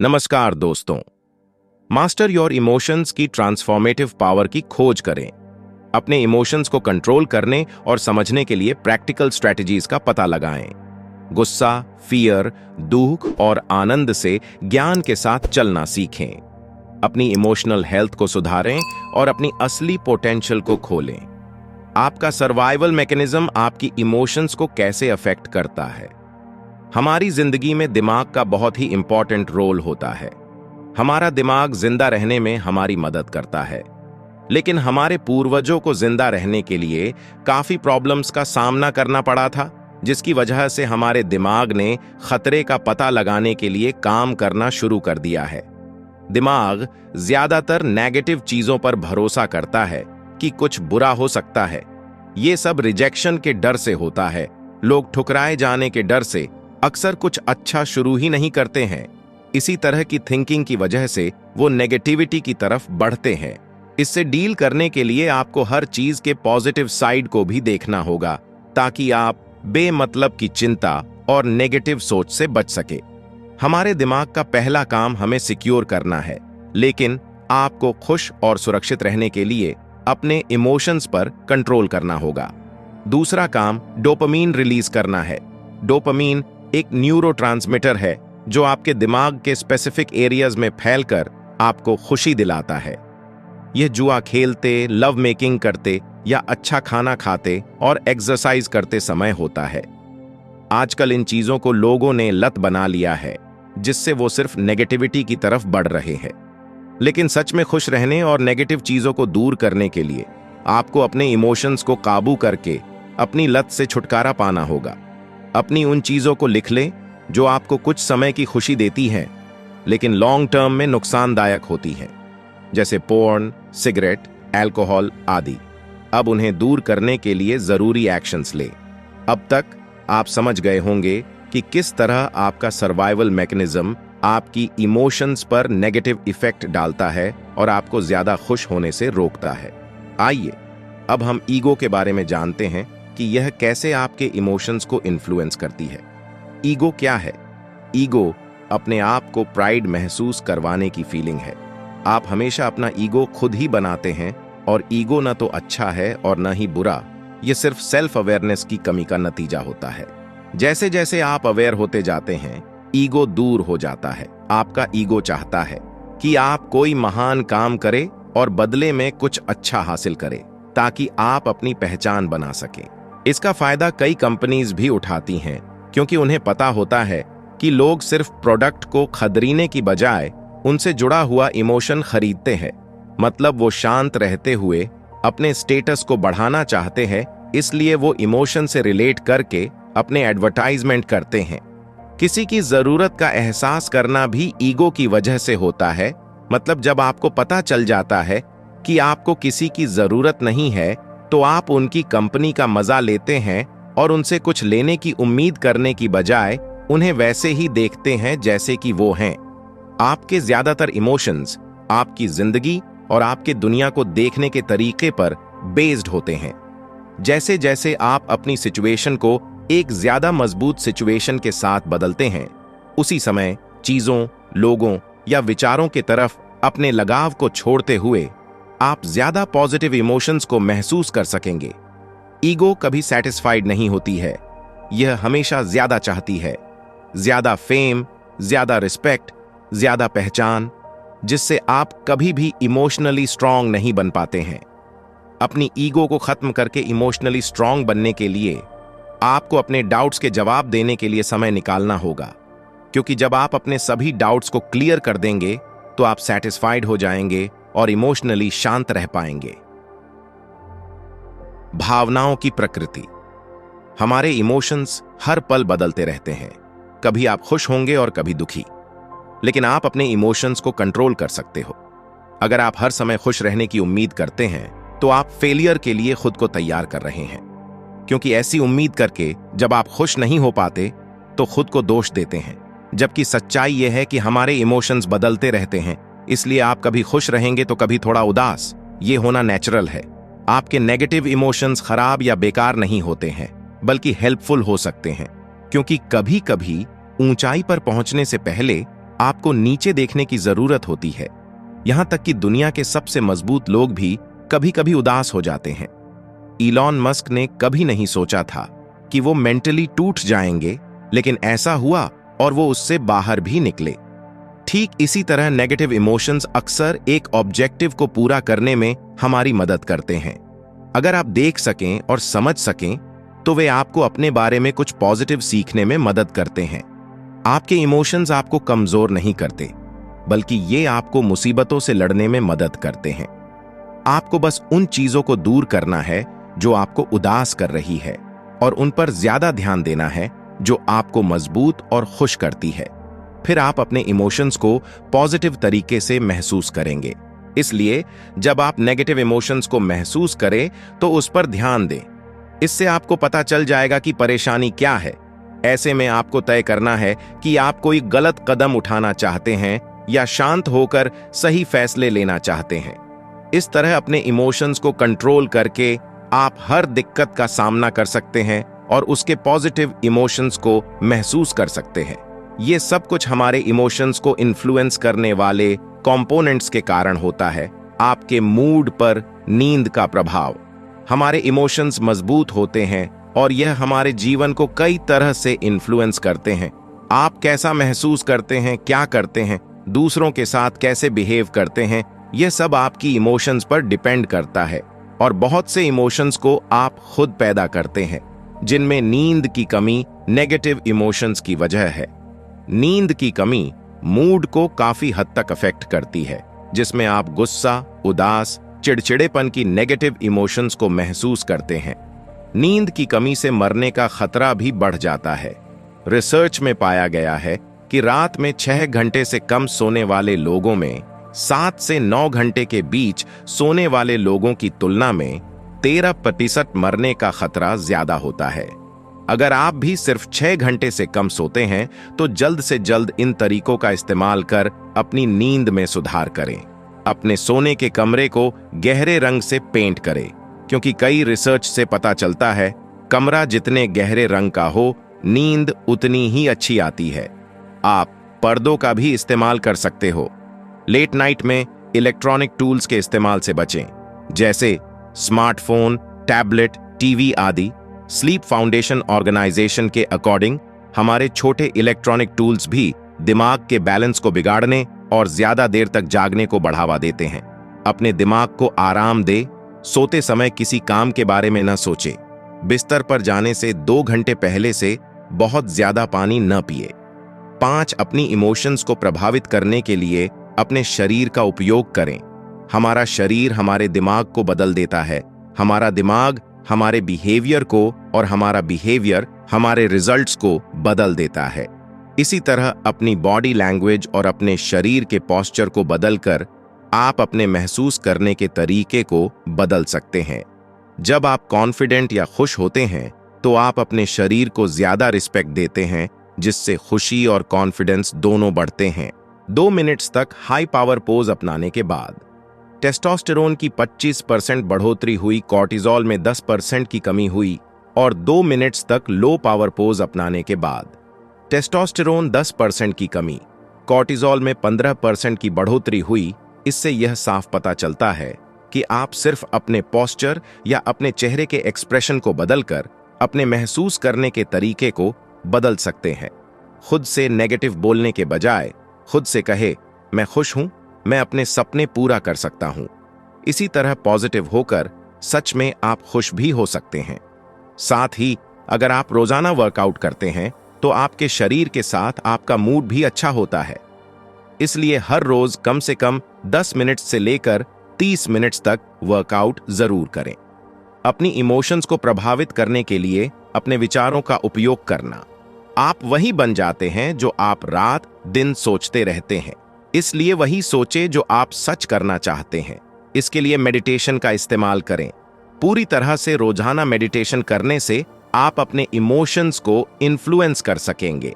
नमस्कार दोस्तों। Master your emotions की ट्रांसफॉर्मेटिव पावर की खोज करें। अपने इमोशंस को कंट्रोल करने और समझने के लिए प्रैक्टिकल स्ट्रेटजीज का पता लगाएं। गुस्सा, फियर, दुख और आनंद से ज्ञान के साथ चलना सीखें। अपनी इमोशनल हेल्थ को सुधारें और अपनी असली पोटेंशियल को खोलें। आपका सर्वाइवल मैकेनिज्म आपकी इमोशंस को कैसे अफेक्ट करता है। हमारी जिंदगी में दिमाग का बहुत ही इंपॉर्टेंट रोल होता है। हमारा दिमाग जिंदा रहने में हमारी मदद करता है, लेकिन हमारे पूर्वजों को जिंदा रहने के लिए काफी प्रॉब्लम्स का सामना करना पड़ा था, जिसकी वजह से हमारे दिमाग ने खतरे का पता लगाने के लिए काम करना शुरू कर दिया है। दिमाग ज्यादातर नेगेटिव चीजों पर भरोसा करता है कि कुछ बुरा हो सकता है। ये सब रिजेक्शन के डर से होता है। लोग ठुकराए जाने के डर से अक्सर कुछ अच्छा शुरू ही नहीं करते हैं। इसी तरह की थिंकिंग की वजह से वो नेगेटिविटी की तरफ बढ़ते हैं। इससे डील करने के लिए आपको हर चीज के पॉजिटिव साइड को भी देखना होगा, ताकि आप बेमतलब की चिंता और नेगेटिव सोच से बच सके। हमारे दिमाग का पहला काम हमें सिक्योर करना है, लेकिन आपको खुश और सुरक्षित रहने के लिए अपने इमोशंस पर कंट्रोल करना होगा। दूसरा काम डोपामीन रिलीज करना है। डोपामीन एक न्यूरोट्रांसमीटर है जो आपके दिमाग के स्पेसिफिक एरियाज में फैलकर आपको खुशी दिलाता है। यह जुआ खेलते, लव मेकिंग करते या अच्छा खाना खाते और एक्सरसाइज करते समय होता है। आजकल इन चीजों को लोगों ने लत बना लिया है, जिससे वो सिर्फ नेगेटिविटी की तरफ बढ़ रहे हैं। लेकिन सच में खुश रहने और नेगेटिव चीजों को दूर करने के लिए आपको अपने इमोशंस को काबू करके अपनी लत से छुटकारा पाना होगा। अपनी उन चीजों को लिख लें जो आपको कुछ समय की खुशी देती हैं, लेकिन लॉन्ग टर्म में नुकसानदायक होती हैं, जैसे पोर्न, सिगरेट, अल्कोहल आदि। अब उन्हें दूर करने के लिए जरूरी एक्शंस लें। अब तक आप समझ गए होंगे कि किस तरह आपका सर्वाइवल मैकेनिज्म आपकी इमोशंस पर नेगेटिव इफेक्ट डालता है और आपको ज्यादा खुश होने से रोकता है। आइए अब हम ईगो के बारे में जानते हैं कि यह कैसे आपके इमोशंस को इन्फ्लुएंस करती है। ईगो क्या है? ईगो अपने आप को प्राइड महसूस करवाने की फीलिंग है। आप हमेशा अपना ईगो खुद ही बनाते हैं, और ईगो न तो अच्छा है और न ही बुरा। यह सिर्फ सेल्फ अवेयरनेस की कमी का नतीजा होता है। जैसे जैसे आप अवेयर होते जाते हैं, ईगो दूर हो जाता है। आपका ईगो चाहता है कि आप कोई महान काम करें और बदले में कुछ अच्छा हासिल करें, ताकि आप अपनी पहचान बना सकें। इसका फायदा कई कंपनीज भी उठाती हैं, क्योंकि उन्हें पता होता है कि लोग सिर्फ प्रोडक्ट को खरीदने की बजाय उनसे जुड़ा हुआ इमोशन खरीदते हैं। मतलब वो शांत रहते हुए अपने स्टेटस को बढ़ाना चाहते हैं, इसलिए वो इमोशन से रिलेट करके अपने एडवर्टाइजमेंट करते हैं। किसी की जरूरत का एहसास करना भी ईगो की वजह से होता है। मतलब जब आपको पता चल जाता है कि आपको किसी की जरूरत नहीं है, तो आप उनकी कंपनी का मजा लेते हैं और उनसे कुछ लेने की उम्मीद करने की बजाय उन्हें वैसे ही देखते हैं जैसे कि वो हैं। आपके ज्यादातर इमोशंस आपकी जिंदगी और आपके दुनिया को देखने के तरीके पर बेस्ड होते हैं। जैसे जैसे आप अपनी सिचुएशन को एक ज्यादा मजबूत सिचुएशन के साथ बदलते हैं, उसी समय चीजों, लोगों या विचारों की तरफ अपने लगाव को छोड़ते हुए आप ज्यादा पॉजिटिव इमोशंस को महसूस कर सकेंगे। ईगो कभी सेटिस्फाइड नहीं होती है। यह हमेशा ज्यादा चाहती है, ज्यादा फेम, ज्यादा रिस्पेक्ट, ज्यादा पहचान, जिससे आप कभी भी इमोशनली स्ट्रांग नहीं बन पाते हैं। अपनी ईगो को खत्म करके इमोशनली स्ट्रांग बनने के लिए आपको अपने डाउट्स के जवाब देने के लिए समय निकालना होगा, क्योंकि जब आप अपने सभी डाउट्स को क्लियर कर देंगे तो आप सेटिस्फाइड हो जाएंगे और इमोशनली शांत रह पाएंगे। भावनाओं की प्रकृति। हमारे इमोशंस हर पल बदलते रहते हैं। कभी आप खुश होंगे और कभी दुखी, लेकिन आप अपने इमोशंस को कंट्रोल कर सकते हो। अगर आप हर समय खुश रहने की उम्मीद करते हैं, तो आप फेलियर के लिए खुद को तैयार कर रहे हैं, क्योंकि ऐसी उम्मीद करके जब आप खुश नहीं हो पाते तो खुद को दोष देते हैं। जबकि सच्चाई यह है कि हमारे इमोशंस बदलते रहते हैं, इसलिए आप कभी खुश रहेंगे तो कभी थोड़ा उदास। ये होना नेचुरल है। आपके नेगेटिव इमोशंस खराब या बेकार नहीं होते हैं, बल्कि हेल्पफुल हो सकते हैं, क्योंकि कभी कभी ऊंचाई पर पहुंचने से पहले आपको नीचे देखने की जरूरत होती है। यहां तक कि दुनिया के सबसे मजबूत लोग भी कभी कभी उदास हो जाते हैं। इलॉन मस्क ने कभी नहीं सोचा था कि वो मेंटली टूट जाएंगे, लेकिन ऐसा हुआ और वो उससे बाहर भी निकले। ठीक इसी तरह नेगेटिव इमोशंस अक्सर एक ऑब्जेक्टिव को पूरा करने में हमारी मदद करते हैं। अगर आप देख सकें और समझ सकें तो वे आपको अपने बारे में कुछ पॉजिटिव सीखने में मदद करते हैं। आपके इमोशंस आपको कमजोर नहीं करते, बल्कि ये आपको मुसीबतों से लड़ने में मदद करते हैं। आपको बस उन चीजों को दूर करना है जो आपको उदास कर रही है, और उन पर ज्यादा ध्यान देना है जो आपको मजबूत और खुश करती है। फिर आप अपने इमोशंस को पॉजिटिव तरीके से महसूस करेंगे। इसलिए जब आप नेगेटिव इमोशंस को महसूस करें तो उस पर ध्यान दें। इससे आपको पता चल जाएगा कि परेशानी क्या है। ऐसे में आपको तय करना है कि आप कोई गलत कदम उठाना चाहते हैं या शांत होकर सही फैसले लेना चाहते हैं। इस तरह अपने इमोशंस को कंट्रोल करके आप हर दिक्कत का सामना कर सकते हैं और उसके पॉजिटिव इमोशंस को महसूस कर सकते हैं। ये सब कुछ हमारे इमोशंस को इन्फ्लुएंस करने वाले कंपोनेंट्स के कारण होता है। आपके मूड पर नींद का प्रभाव। हमारे इमोशंस मजबूत होते हैं और यह हमारे जीवन को कई तरह से इन्फ्लुएंस करते हैं। आप कैसा महसूस करते हैं, क्या करते हैं, दूसरों के साथ कैसे बिहेव करते हैं, यह सब आपकी इमोशंस पर डिपेंड करता है। और बहुत से इमोशंस को आप खुद पैदा करते हैं, जिनमें नींद की कमी नेगेटिव इमोशंस की वजह है। नींद की कमी मूड को काफी हद तक अफेक्ट करती है, जिसमें आप गुस्सा, उदास, चिड़चिड़ेपन की नेगेटिव इमोशंस को महसूस करते हैं। नींद की कमी से मरने का खतरा भी बढ़ जाता है। रिसर्च में पाया गया है कि रात में 6 घंटे से कम सोने वाले लोगों में 7 से 9 घंटे के बीच सोने वाले लोगों की तुलना में 13% मरने का खतरा ज्यादा होता है। अगर आप भी सिर्फ 6 घंटे से कम सोते हैं तो जल्द से जल्द इन तरीकों का इस्तेमाल कर अपनी नींद में सुधार करें। अपने सोने के कमरे को गहरे रंग से पेंट करें, क्योंकि कई रिसर्च से पता चलता है कमरा जितने गहरे रंग का हो, नींद उतनी ही अच्छी आती है। आप पर्दों का भी इस्तेमाल कर सकते हो। लेट नाइट में इलेक्ट्रॉनिक टूल्स के इस्तेमाल से बचें, जैसे स्मार्टफोन, टैबलेट, टीवी आदि। स्लीप फाउंडेशन ऑर्गेनाइजेशन के अकॉर्डिंग हमारे छोटे इलेक्ट्रॉनिक टूल्स भी दिमाग के बैलेंस को बिगाड़ने और ज्यादा देर तक जागने को बढ़ावा देते हैं। अपने दिमाग को आराम दे। सोते समय किसी काम के बारे में न सोचे। बिस्तर पर जाने से 2 घंटे पहले से बहुत ज्यादा पानी न पिए। 5 अपनी इमोशंस को प्रभावित करने के लिए अपने शरीर का उपयोग करें। हमारा शरीर हमारे दिमाग को बदल देता है। हमारा दिमाग हमारे बिहेवियर को और हमारा बिहेवियर हमारे रिजल्ट्स को बदल देता है। इसी तरह अपनी बॉडी लैंग्वेज और अपने शरीर के पोस्चर को बदलकर आप अपने महसूस करने के तरीके को बदल सकते हैं। जब आप कॉन्फिडेंट या खुश होते हैं तो आप अपने शरीर को ज्यादा रिस्पेक्ट देते हैं, जिससे खुशी और कॉन्फिडेंस दोनों बढ़ते हैं। 2 मिनट्स तक हाई पावर पोज अपनाने के बाद टेस्टोस्टेरोन की 25% बढ़ोतरी हुई, कॉर्टिजोल में 10% की कमी हुई, और 2 मिनट्स तक लो पावर पोज अपनाने के बाद टेस्टोस्टेरोन 10% की कमी, कॉर्टिजोल में 15% की बढ़ोतरी हुई। इससे यह साफ पता चलता है कि आप सिर्फ अपने पोस्चर या अपने चेहरे के एक्सप्रेशन को बदलकर अपने महसूस करने के तरीके को बदल सकते हैं। खुद से नेगेटिव बोलने के बजाय खुद से कहे, मैं खुश हूं, मैं अपने सपने पूरा कर सकता हूं। इसी तरह पॉजिटिव होकर सच में आप खुश भी हो सकते हैं। साथ ही अगर आप रोजाना वर्कआउट करते हैं तो आपके शरीर के साथ आपका मूड भी अच्छा होता है। इसलिए हर रोज कम से कम 10 मिनट से लेकर 30 मिनट्स तक वर्कआउट जरूर करें। अपनी इमोशंस को प्रभावित करने के लिए अपने विचारों का उपयोग करना। आप वही बन जाते हैं जो आप रात दिन सोचते रहते हैं। इसलिए वही सोचे जो आप सच करना चाहते हैं। इसके लिए मेडिटेशन का इस्तेमाल करें। पूरी तरह से रोजाना मेडिटेशन करने से आप अपने इमोशंस को इन्फ्लुएंस कर सकेंगे।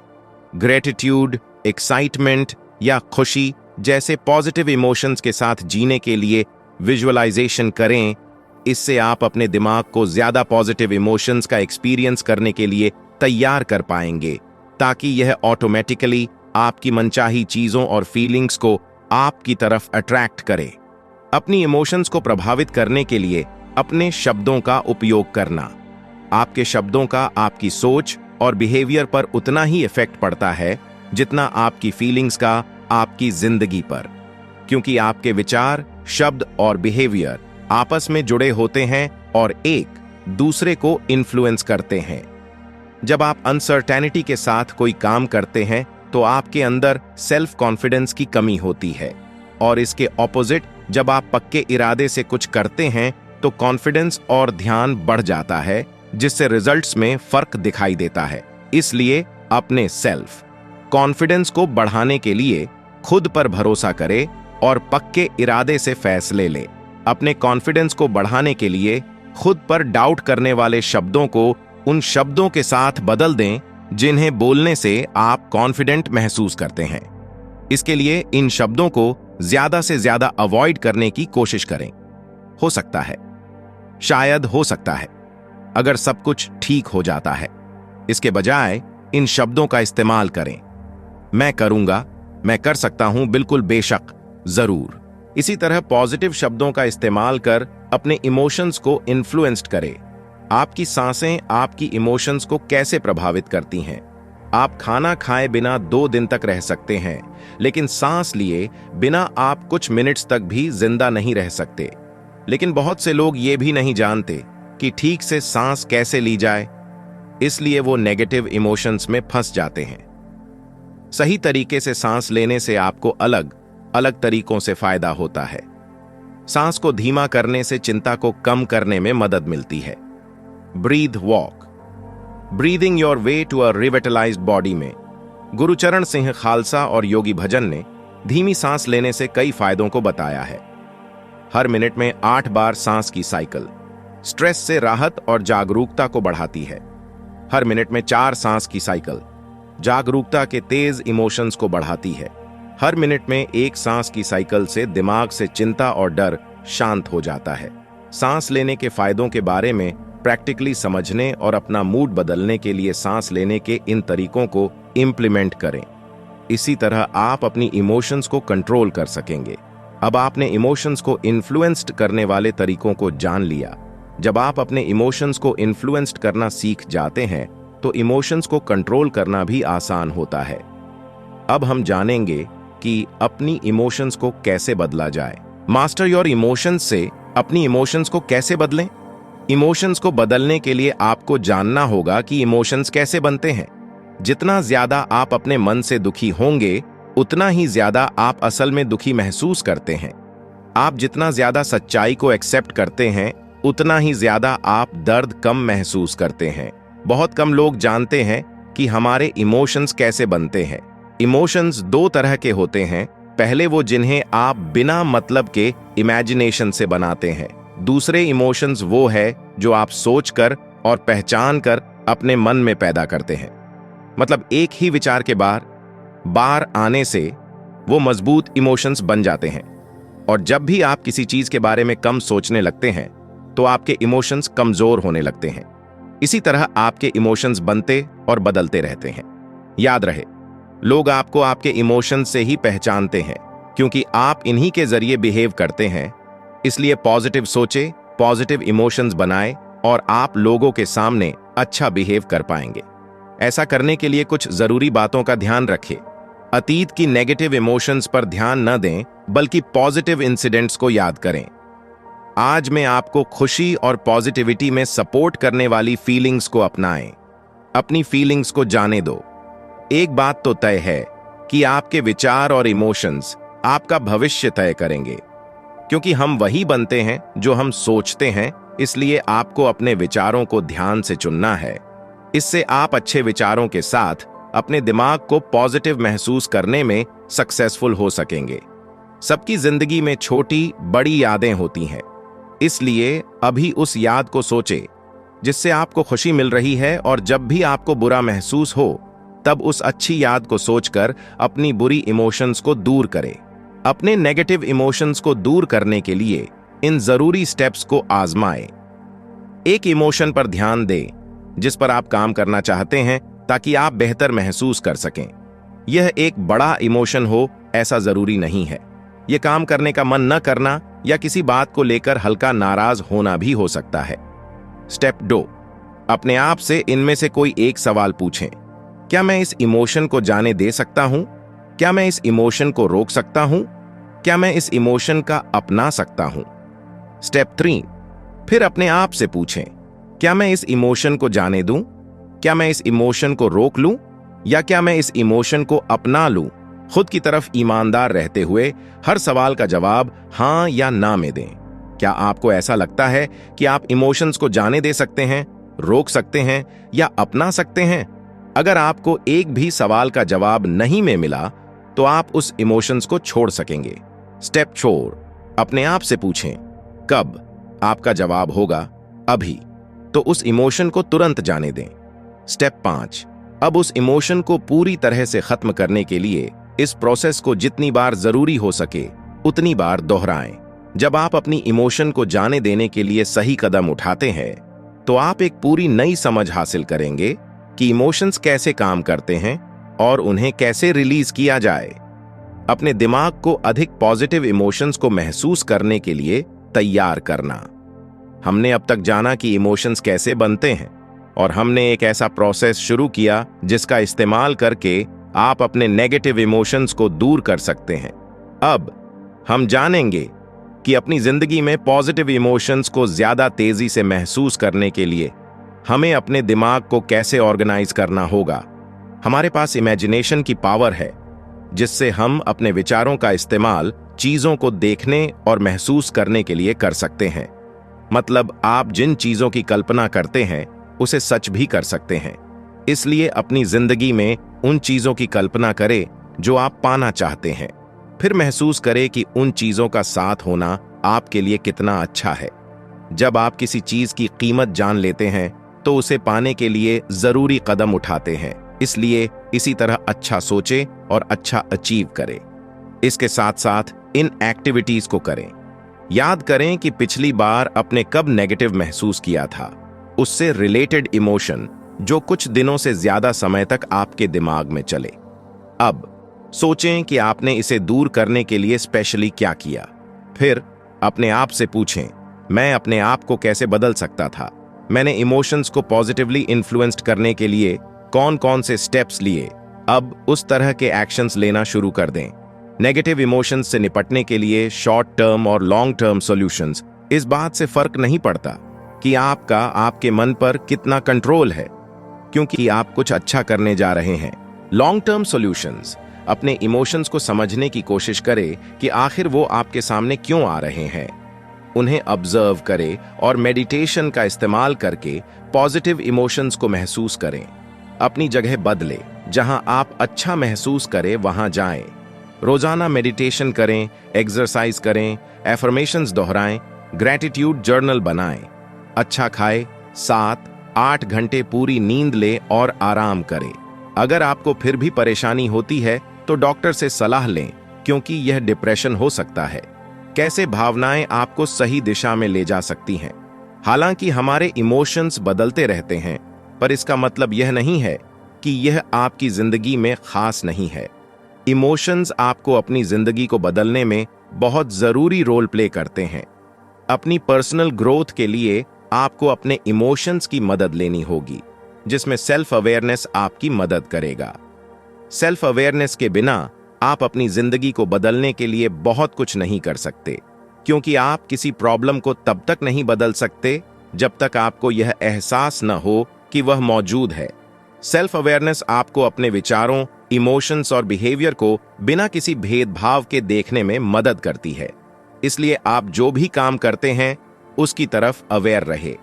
ग्रेटिट्यूड, एक्साइटमेंट या खुशी जैसे पॉजिटिव इमोशंस के साथ जीने के लिए विजुअलाइजेशन करें। इससे आप अपने दिमाग को ज्यादा पॉजिटिव इमोशंस का एक्सपीरियंस करने के लिए तैयार कर पाएंगे, ताकि यह ऑटोमेटिकली आपकी मनचाही चीजों और फीलिंग्स को आपकी तरफ अट्रैक्ट करे। अपनी इमोशंस को प्रभावित करने के लिए अपने शब्दों का उपयोग करना। आपके शब्दों का आपकी सोच और बिहेवियर पर उतना ही इफेक्ट पड़ता है जितना आपकी फीलिंग्स का आपकी जिंदगी पर, क्योंकि आपके विचार, शब्द और बिहेवियर आपस में जुड़े होते हैं और एक दूसरे को इन्फ्लुएंस करते हैं। जब आप अनसर्टेनिटी के साथ कोई काम करते हैं तो आपके अंदर सेल्फ कॉन्फिडेंस की कमी होती है, और इसके ऑपोजिट जब आप पक्के इरादे से कुछ करते हैं तो कॉन्फिडेंस और ध्यान बढ़ जाता है, जिससे रिजल्ट्स में फर्क दिखाई देता है। इसलिए अपने सेल्फ कॉन्फिडेंस को बढ़ाने के लिए खुद पर भरोसा करें और पक्के इरादे से फैसले लें। अपने कॉन्फिडेंस को बढ़ाने के लिए खुद पर डाउट करने वाले शब्दों को उन शब्दों के साथ बदल दें जिन्हें बोलने से आप कॉन्फिडेंट महसूस करते हैं। इसके लिए इन शब्दों को ज्यादा से ज्यादा अवॉइड करने की कोशिश करें। हो सकता है, शायद हो सकता है, अगर सब कुछ ठीक हो जाता है। इसके बजाय इन शब्दों का इस्तेमाल करें। मैं करूंगा, मैं कर सकता हूं, बिल्कुल, बेशक, जरूर। इसी तरह पॉजिटिव शब्दों का इस्तेमाल कर अपने इमोशंस को इन्फ्लुएंस्ड करें। आपकी सांसें आपकी इमोशंस को कैसे प्रभावित करती हैं? आप खाना खाए बिना 2 दिन तक रह सकते हैं, लेकिन सांस लिए बिना आप कुछ मिनट्स तक भी जिंदा नहीं रह सकते। लेकिन बहुत से लोग ये भी नहीं जानते कि ठीक से सांस कैसे ली जाए, इसलिए वो नेगेटिव इमोशंस में फंस जाते हैं। सही तरीके से सांस लेने से आपको अलग अलग तरीकों से फायदा होता है। सांस को धीमा करने से चिंता को कम करने में मदद मिलती है। Breath walk, breathing your way to a revitalized body में गुरुचरण सिंह खालसा और योगी भजन ने धीमी सांस लेने से कई फायदों को बताया है। हर मिनट में 8 बार सांस की साइकिल स्ट्रेस से राहत और जागरूकता को बढ़ाती है। हर मिनट में 4 सांस की साइकिल जागरूकता के तेज इमोशंस को बढ़ाती है। हर मिनट में 1 सांस की साइकिल से दिमाग से चिंता और डर शांत हो जाता है। सांस लेने के फायदों के बारे में प्रैक्टिकली समझने और अपना मूड बदलने के लिए सांस लेने के इन तरीकों को इंप्लीमेंट करें। इसी तरह आप अपनी इमोशंस को कंट्रोल कर सकेंगे। अब आपने इमोशंस को इन्फ्लुएंस्ड करने वाले तरीकों को जान लिया। जब आप अपने इमोशंस को इन्फ्लुएंस्ड करना सीख जाते हैं तो इमोशंस को कंट्रोल करना भी आसान होता है। अब हम जानेंगे कि अपनी इमोशंस को कैसे बदला जाए। मास्टर योर इमोशंस से अपनी इमोशंस को कैसे बदलें? इमोशंस को बदलने के लिए आपको जानना होगा कि इमोशंस कैसे बनते हैं। जितना ज्यादा आप अपने मन से दुखी होंगे, उतना ही ज्यादा आप असल में दुखी महसूस करते हैं। आप जितना ज्यादा सच्चाई को एक्सेप्ट करते हैं, उतना ही ज्यादा आप दर्द कम महसूस करते हैं। बहुत कम लोग जानते हैं कि हमारे इमोशंस कैसे बनते हैं। इमोशंस 2 तरह के होते हैं। पहले वो जिन्हें आप बिना मतलब के इमेजिनेशन से बनाते हैं। दूसरे इमोशंस वो है जो आप सोचकर और पहचान कर अपने मन में पैदा करते हैं। मतलब एक ही विचार के बार आने से वो मजबूत इमोशंस बन जाते हैं। और जब भी आप किसी चीज के बारे में कम सोचने लगते हैं तो आपके इमोशंस कमजोर होने लगते हैं। इसी तरह आपके इमोशंस बनते और बदलते रहते हैं। याद रहे, लोग आपको आपके इमोशंस से ही पहचानते हैं, क्योंकि आप इन्हीं के जरिए बिहेव करते हैं। इसलिए पॉजिटिव सोचे, पॉजिटिव इमोशंस बनाए और आप लोगों के सामने अच्छा बिहेव कर पाएंगे। ऐसा करने के लिए कुछ जरूरी बातों का ध्यान रखें। अतीत की नेगेटिव इमोशंस पर ध्यान न दें, बल्कि पॉजिटिव इंसिडेंट्स को याद करें। आज मैं आपको खुशी और पॉजिटिविटी में सपोर्ट करने वाली फीलिंग्स को अपनाएं। अपनी फीलिंग्स को जाने दो। एक बात तो तय है कि आपके विचार और इमोशंस आपका भविष्य तय करेंगे, क्योंकि हम वही बनते हैं जो हम सोचते हैं। इसलिए आपको अपने विचारों को ध्यान से चुनना है। इससे आप अच्छे विचारों के साथ अपने दिमाग को पॉजिटिव महसूस करने में सक्सेसफुल हो सकेंगे। सबकी जिंदगी में छोटी बड़ी यादें होती हैं, इसलिए अभी उस याद को सोचें जिससे आपको खुशी मिल रही है, और जब भी आपको बुरा महसूस हो तब उस अच्छी याद को सोचकर अपनी बुरी इमोशंस को दूर करें। अपने नेगेटिव इमोशंस को दूर करने के लिए इन जरूरी स्टेप्स को आजमाएं। एक इमोशन पर ध्यान दें जिस पर आप काम करना चाहते हैं, ताकि आप बेहतर महसूस कर सकें। यह एक बड़ा इमोशन हो ऐसा जरूरी नहीं है। यह काम करने का मन न करना या किसी बात को लेकर हल्का नाराज होना भी हो सकता है। स्टेप 2, अपने आप से इनमें से कोई एक सवाल पूछें। क्या मैं इस इमोशन को जाने दे सकता हूं? क्या मैं इस इमोशन को रोक सकता हूं? क्या मैं इस इमोशन का अपना सकता हूं? स्टेप 3, फिर अपने आप से पूछें, क्या मैं इस इमोशन को जाने दूं? क्या मैं इस इमोशन को रोक लूं? या क्या मैं इस इमोशन को अपना लूं? खुद की तरफ ईमानदार रहते हुए हर सवाल का जवाब हां या ना में दें। क्या आपको ऐसा लगता है कि आप इमोशंस को जाने दे सकते हैं, रोक सकते हैं या अपना सकते हैं? अगर आपको एक भी सवाल का जवाब नहीं में मिला तो आप उस इमोशंस को छोड़ सकेंगे। स्टेप 4, अपने आप से पूछें, कब? आपका जवाब होगा अभी, तो उस इमोशन को तुरंत जाने दें। स्टेप 5, अब उस इमोशन को पूरी तरह से खत्म करने के लिए इस प्रोसेस को जितनी बार जरूरी हो सके उतनी बार दोहराएं। जब आप अपनी इमोशन को जाने देने के लिए सही कदम उठाते हैं तो आप एक पूरी नई समझ हासिल करेंगे कि इमोशंस कैसे काम करते हैं और उन्हें कैसे रिलीज किया जाए। अपने दिमाग को अधिक पॉजिटिव इमोशंस को महसूस करने के लिए तैयार करना। हमने अब तक जाना कि इमोशंस कैसे बनते हैं और हमने एक ऐसा प्रोसेस शुरू किया जिसका इस्तेमाल करके आप अपने नेगेटिव इमोशंस को दूर कर सकते हैं। अब हम जानेंगे कि अपनी जिंदगी में पॉजिटिव इमोशंस को ज्यादा तेजी से महसूस करने के लिए हमें अपने दिमाग को कैसे ऑर्गेनाइज करना होगा। हमारे पास इमेजिनेशन की पावर है जिससे हम अपने विचारों का इस्तेमाल चीजों को देखने और महसूस करने के लिए कर सकते हैं। मतलब आप जिन चीजों की कल्पना करते हैं उसे सच भी कर सकते हैं। इसलिए अपनी जिंदगी में उन चीजों की कल्पना करें जो आप पाना चाहते हैं, फिर महसूस करें कि उन चीजों का साथ होना आपके लिए कितना अच्छा है। जब आप किसी चीज की कीमत जान लेते हैं तो उसे पाने के लिए जरूरी कदम उठाते हैं। इसलिए इसी तरह अच्छा सोचें और अच्छा अचीव करें। इसके साथ साथ इन एक्टिविटीज को करें। याद करें कि पिछली बार आपने कब नेगेटिव महसूस किया था, उससे रिलेटेड इमोशन जो कुछ दिनों से ज्यादा समय तक आपके दिमाग में चले। अब सोचें कि आपने इसे दूर करने के लिए स्पेशली क्या किया। फिर अपने आप से पूछें, मैं अपने आप को कैसे बदल सकता था? मैंने इमोशंस को पॉजिटिवली इन्फ्लुएंस्ड करने के लिए कौन कौन से स्टेप्स लिए? अब उस तरह के एक्शंस लेना शुरू कर दें। नेगेटिव इमोशंस से निपटने के लिए शॉर्ट टर्म और लॉन्ग टर्म सॉल्यूशंस, इस बात से फर्क नहीं पड़ता कि आपका आपके मन पर कितना कंट्रोल है, क्योंकि आप कुछ अच्छा करने जा रहे हैं। लॉन्ग टर्म सॉल्यूशंस, अपने इमोशंस को समझने की कोशिश करें कि आखिर वो आपके सामने क्यों आ रहे हैं। उन्हें ऑब्जर्व करें और मेडिटेशन का इस्तेमाल करके पॉजिटिव इमोशंस को महसूस करें। अपनी जगह बदलें, जहां आप अच्छा महसूस करें वहां जाएं। रोजाना मेडिटेशन करें, एक्सरसाइज करें, एफर्मेशंस दोहराएं, ग्रैटिट्यूड जर्नल बनाएं। अच्छा खाएं, 7-8 घंटे पूरी नींद लें और आराम करें। अगर आपको फिर भी परेशानी होती है तो डॉक्टर से सलाह लें, क्योंकि यह डिप्रेशन हो सकता है। कैसे भावनाएं आपको सही दिशा में ले जा सकती हैं। हालांकि हमारे इमोशंस बदलते रहते हैं, पर इसका मतलब यह नहीं है कि यह आपकी जिंदगी में खास नहीं है। इमोशंस आपको अपनी जिंदगी को बदलने में बहुत जरूरी रोल प्ले करते हैं। अपनी पर्सनल ग्रोथ के लिए आपको अपने इमोशंस की मदद लेनी होगी, जिसमें सेल्फ अवेयरनेस आपकी मदद करेगा। सेल्फ अवेयरनेस के बिना आप अपनी जिंदगी को बदलने के लिए बहुत कुछ नहीं कर सकते, क्योंकि आप किसी प्रॉब्लम को तब तक नहीं बदल सकते जब तक आपको यह एहसास न हो कि वह मौजूद है। सेल्फ अवेयरनेस आपको अपने विचारों, इमोशंस और बिहेवियर को बिना किसी भेदभाव के देखने में मदद करती है। इसलिए आप जो भी काम करते हैं उसकी तरफ अवेयर रहे।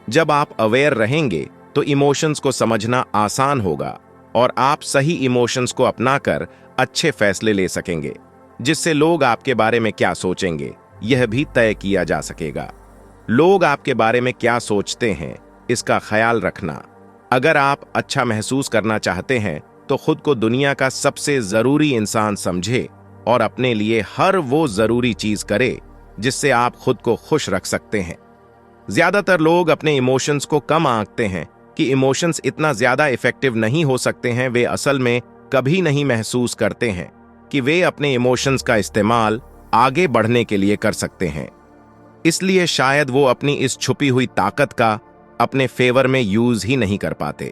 जब आप अवेयर रहेंगे तो इमोशंस को समझना आसान होगा और आप सही इमोशंस को अपनाकर अच्छे फैसले ले सकेंगे, जिससे लोग आपके बारे में क्या सोचेंगे यह भी तय किया जा सकेगा। लोग आपके बारे में क्या सोचते हैं इसका ख्याल रखना। अगर आप अच्छा महसूस करना चाहते हैं तो खुद को दुनिया का सबसे जरूरी इंसान समझे और अपने लिए हर वो जरूरी चीज करे जिससे आप खुद को खुश रख सकते हैं। ज्यादातर लोग अपने इमोशंस को कम आंकते हैं कि इमोशंस इतना ज्यादा इफेक्टिव नहीं हो सकते हैं। वे असल में कभी नहीं महसूस करते हैं कि वे अपने इमोशंस का इस्तेमाल आगे बढ़ने के लिए कर सकते हैं। इसलिए शायद वो अपनी इस छुपी हुई ताकत का अपने फेवर में यूज ही नहीं कर पाते।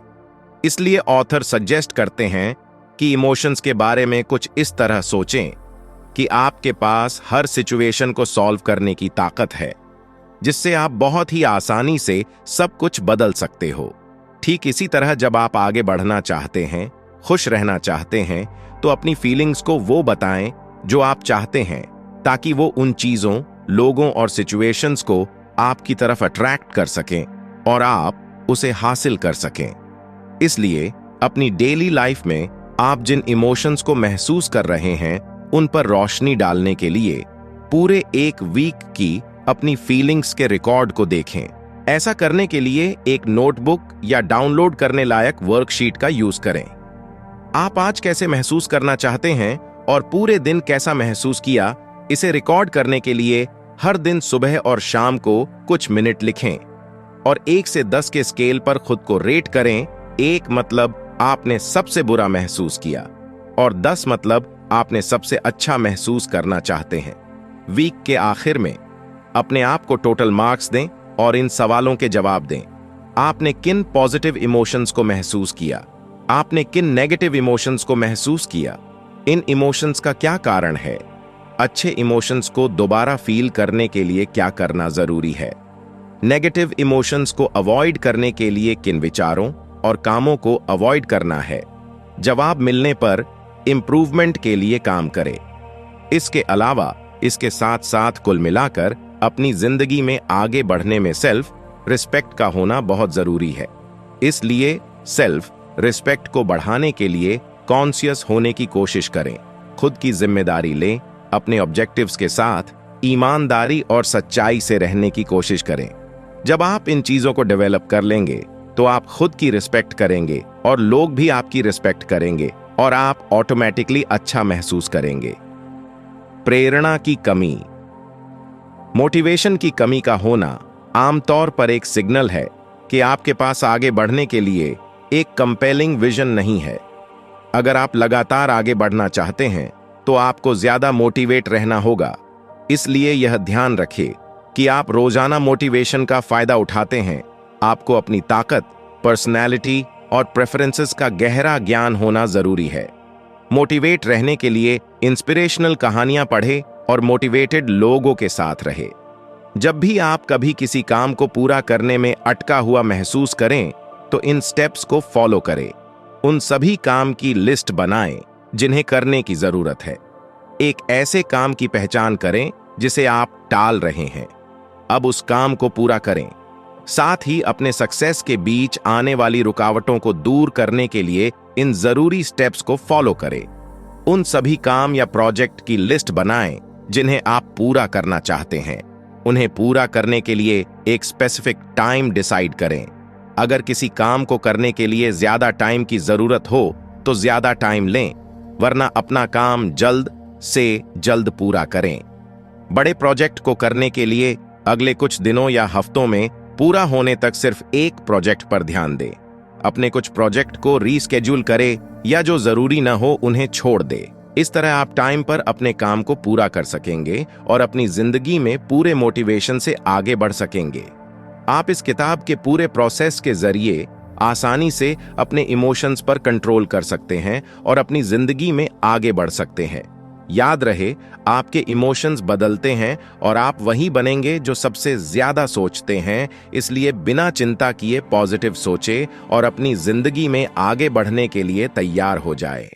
इसलिए ऑथर सजेस्ट करते हैं कि इमोशंस के बारे में कुछ इस तरह सोचें कि आपके पास हर सिचुएशन को सॉल्व करने की ताकत है, जिससे आप बहुत ही आसानी से सब कुछ बदल सकते हो। ठीक इसी तरह जब आप आगे बढ़ना चाहते हैं, खुश रहना चाहते हैं, तो अपनी फीलिंग्स को वो बताएं जो आप चाहते हैं, ताकि वो उन चीजों, लोगों और सिचुएशंस को आपकी तरफ अट्रैक्ट कर सकें और आप उसे हासिल कर सकें। इसलिए अपनी डेली लाइफ में आप जिन इमोशंस को महसूस कर रहे हैं, उन पर रोशनी डालने के लिए पूरे एक वीक की अपनी फीलिंग्स के रिकॉर्ड को देखें। ऐसा करने के लिए एक नोटबुक या डाउनलोड करने लायक वर्कशीट का यूज करें। आप आज कैसे महसूस करना चाहते हैं और पूरे दिन कैसा महसूस किया, इसे रिकॉर्ड करने के लिए हर दिन सुबह और शाम को कुछ मिनट लिखें और 1 से 10 के स्केल पर खुद को रेट करें। 1 मतलब आपने सबसे बुरा महसूस किया और 10 मतलब आपने सबसे अच्छा महसूस करना चाहते हैं। वीक के आखिर में अपने आप को टोटल मार्क्स दें और इन सवालों के जवाब दें। आपने किन पॉजिटिव इमोशंस को महसूस किया? आपने किन नेगेटिव इमोशंस को महसूस किया? इन इमोशंस का क्या कारण है? अच्छे इमोशंस को दोबारा फील करने के लिए क्या करना जरूरी है? नेगेटिव इमोशंस को अवॉइड करने के लिए किन विचारों और कामों को अवॉइड करना है? जवाब मिलने पर इंप्रूवमेंट के लिए काम करें। इसके अलावा इसके साथ साथ कुल मिलाकर अपनी जिंदगी में आगे बढ़ने में सेल्फ रिस्पेक्ट का होना बहुत जरूरी है। इसलिए सेल्फ रिस्पेक्ट को बढ़ाने के लिए कॉन्शियस होने की कोशिश करें, खुद की जिम्मेदारी लें, अपने ऑब्जेक्टिव्स के साथ ईमानदारी और सच्चाई से रहने की कोशिश करें। जब आप इन चीजों को डेवलप कर लेंगे तो आप खुद की रिस्पेक्ट करेंगे और लोग भी आपकी रिस्पेक्ट करेंगे और आप ऑटोमेटिकली अच्छा महसूस करेंगे। प्रेरणा की कमी। मोटिवेशन की कमी का होना आमतौर पर एक सिग्नल है कि आपके पास आगे बढ़ने के लिए एक कंपेलिंग विजन नहीं है। अगर आप लगातार आगे बढ़ना चाहते हैं तो आपको ज्यादा मोटिवेट रहना होगा। इसलिए यह ध्यान रखें कि आप रोजाना मोटिवेशन का फायदा उठाते हैं। आपको अपनी ताकत, पर्सनैलिटी और प्रेफरेंसेस का गहरा ज्ञान होना जरूरी है। मोटिवेट रहने के लिए इंस्पिरेशनल कहानियां पढ़ें और मोटिवेटेड लोगों के साथ रहे। जब भी आप कभी किसी काम को पूरा करने में अटका हुआ महसूस करें तो इन स्टेप्स को फॉलो करें। उन सभी काम की लिस्ट बनाएं जिन्हें करने की जरूरत है। एक ऐसे काम की पहचान करें जिसे आप टाल रहे हैं। अब उस काम को पूरा करें। साथ ही अपने सक्सेस के बीच आने वाली रुकावटों को दूर करने के लिए इन जरूरी स्टेप्स को फॉलो करें। उन सभी काम या प्रोजेक्ट की लिस्ट बनाएं जिन्हें आप पूरा करना चाहते हैं। उन्हें पूरा करने के लिए एक स्पेसिफिक टाइम डिसाइड करें। अगर किसी काम को करने के लिए ज्यादा टाइम की जरूरत हो तो ज्यादा टाइम लें, वरना अपना काम जल्द से जल्द पूरा करें। बड़े प्रोजेक्ट को करने के लिए अगले कुछ दिनों या हफ्तों में पूरा होने तक सिर्फ एक प्रोजेक्ट पर ध्यान दें। अपने कुछ प्रोजेक्ट को रीस्केड्यूल करें या जो जरूरी न हो उन्हें छोड़ दें। इस तरह आप टाइम पर अपने काम को पूरा कर सकेंगे और अपनी जिंदगी में पूरे मोटिवेशन से आगे बढ़ सकेंगे। आप इस किताब के पूरे प्रोसेस के जरिए आसानी से अपने इमोशंस पर कंट्रोल कर सकते हैं और अपनी जिंदगी में आगे बढ़ सकते हैं। याद रहे, आपके इमोशंस बदलते हैं और आप वही बनेंगे जो सबसे ज्यादा सोचते हैं। इसलिए बिना चिंता किए पॉजिटिव सोचें और अपनी जिंदगी में आगे बढ़ने के लिए तैयार हो जाए।